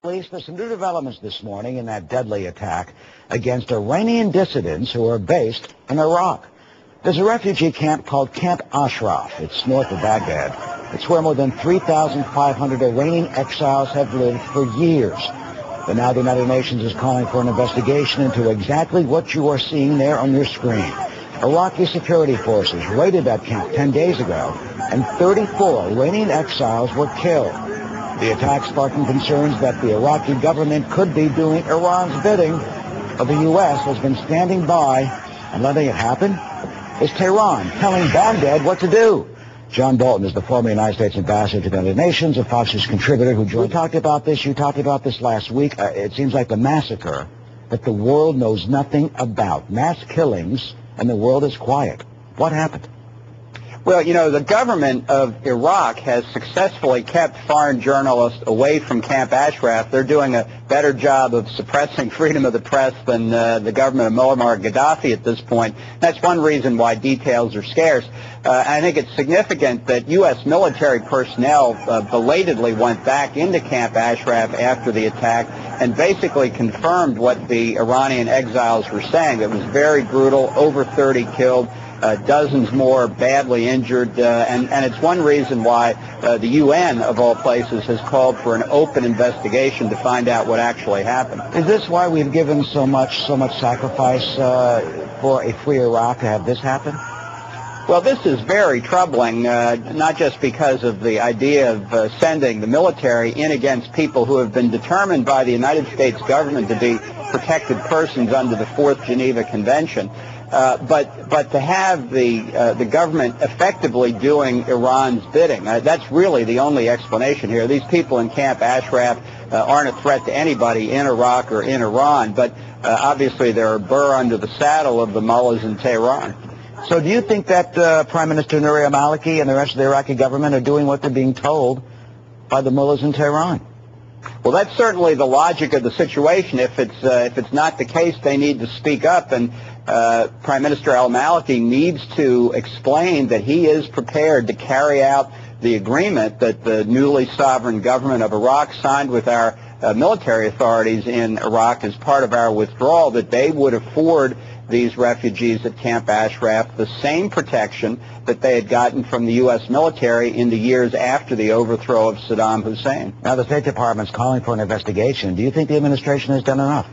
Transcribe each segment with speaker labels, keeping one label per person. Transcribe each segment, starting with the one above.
Speaker 1: There's some new developments this morning in that deadly attack against Iranian dissidents who are based in Iraq. There's a refugee camp called Camp Ashraf. It's north of Baghdad. It's where more than 3,500 Iranian exiles have lived for years. But now the United Nations is calling for an investigation into exactly what you are seeing there on your screen. Iraqi security forces raided that camp 10 days ago, and 34 Iranian exiles were killed. The attack sparking concerns that the Iraqi government could be doing Iran's bidding, but the U.S. has been standing by and letting it happen. Is Tehran telling Baghdad what to do? John Bolton is the former United States ambassador to the United Nations, a Fox News contributor who joined. We talked about this. You talked about this last week. It seems like the massacre that the world knows nothing about. Mass killings, and the world is quiet. What happened?
Speaker 2: Well, you know, the government of Iraq has successfully kept foreign journalists away from Camp Ashraf. They're doing a better job of suppressing freedom of the press than the government of Muammar Gaddafi at this point. That's one reason why details are scarce. I think it's significant that U.S. military personnel belatedly went back into Camp Ashraf after the attack and basically confirmed what the Iranian exiles were saying. It was very brutal, over 30 killed. Dozens more badly injured, and it's one reason why the UN, of all places, has called for an open investigation to find out what actually happened.
Speaker 1: Is this why we've given so much sacrifice for a free Iraq to have this happen?
Speaker 2: Well, this is very troubling, not just because of the idea of sending the military in against people who have been determined by the United States government to be protected persons under the Fourth Geneva Convention, but to have the government effectively doing Iran's bidding. That's really the only explanation here. These people in Camp Ashraf aren't a threat to anybody in Iraq or in Iran, but obviously they're a burr under the saddle of the mullahs in Tehran.
Speaker 1: So do you think that Prime Minister Nouri al-Maliki and the rest of the Iraqi government are doing what they're being told by the mullahs in Tehran?
Speaker 2: Well, that's certainly the logic of the situation. If it's not the case, they need to speak up, and Prime Minister al-Maliki needs to explain that he is prepared to carry out the agreement that the newly sovereign government of Iraq signed with our military authorities in Iraq as part of our withdrawal, that they would afford these refugees at Camp Ashraf the same protection that they had gotten from the U.S. military in the years after the overthrow of Saddam Hussein.
Speaker 1: Now, the State Department's calling for an investigation. Do you think the administration has done enough?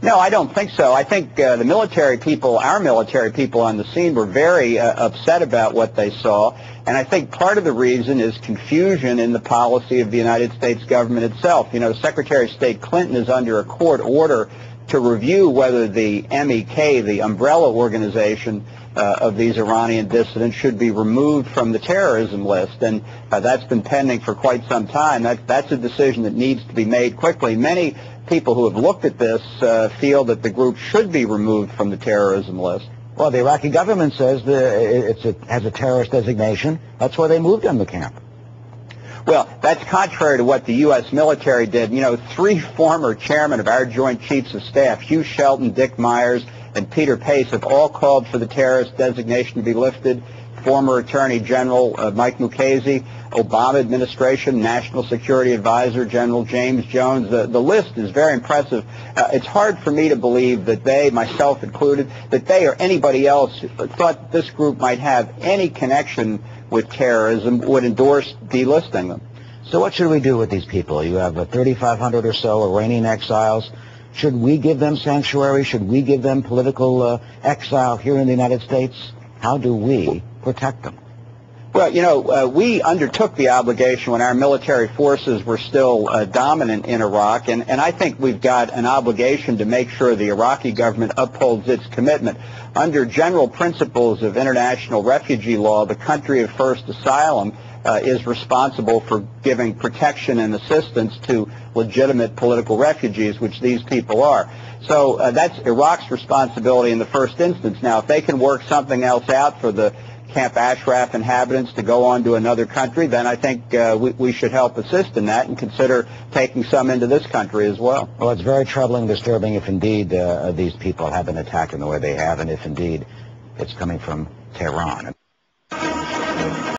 Speaker 2: No, I don't think so. I think the military people, our military people on the scene, were very upset about what they saw, and I think part of the reason is confusion in the policy of the United States government itself. You know, Secretary of State Clinton is under a court order to review whether the MEK, the umbrella organization of these Iranian dissidents, should be removed from the terrorism list, and that's been pending for quite some time. That's a decision that needs to be made quickly. Many people who have looked at this feel that the group should be removed from the terrorism list.
Speaker 1: Well, the Iraqi government says it has a terrorist designation. That's why they moved them to camp.
Speaker 2: Well, that's contrary to what the U.S. military did. You know, 3 former chairmen of our Joint Chiefs of Staff, Hugh Shelton, Dick Myers, and Peter Pace, have all called for the terrorist designation to be lifted. Former Attorney General Mike Mukasey, Obama administration, National Security Advisor General James Jones. The list is very impressive. It's hard for me to believe that they, myself included, that they or anybody else thought this group might have any connection with terrorism would endorse delisting them.
Speaker 1: So what should we do with these people? You have 3,500 or so Iranian exiles. Should we give them sanctuary? Should we give them political exile here in the United States? How do we protect them?
Speaker 2: Well, you know, we undertook the obligation when our military forces were still dominant in Iraq, and I think we've got an obligation to make sure the Iraqi government upholds its commitment. Under general principles of international refugee law, the country of first asylum is responsible for giving protection and assistance to legitimate political refugees, which these people are. So that's Iraq's responsibility in the first instance. Now, if they can work something else out for the Camp Ashraf inhabitants to go on to another country, then I think we should help assist in that and consider taking some into this country as well.
Speaker 1: Well, it's very troubling, disturbing if indeed these people have been attacked in the way they have, and if indeed it's coming from Tehran.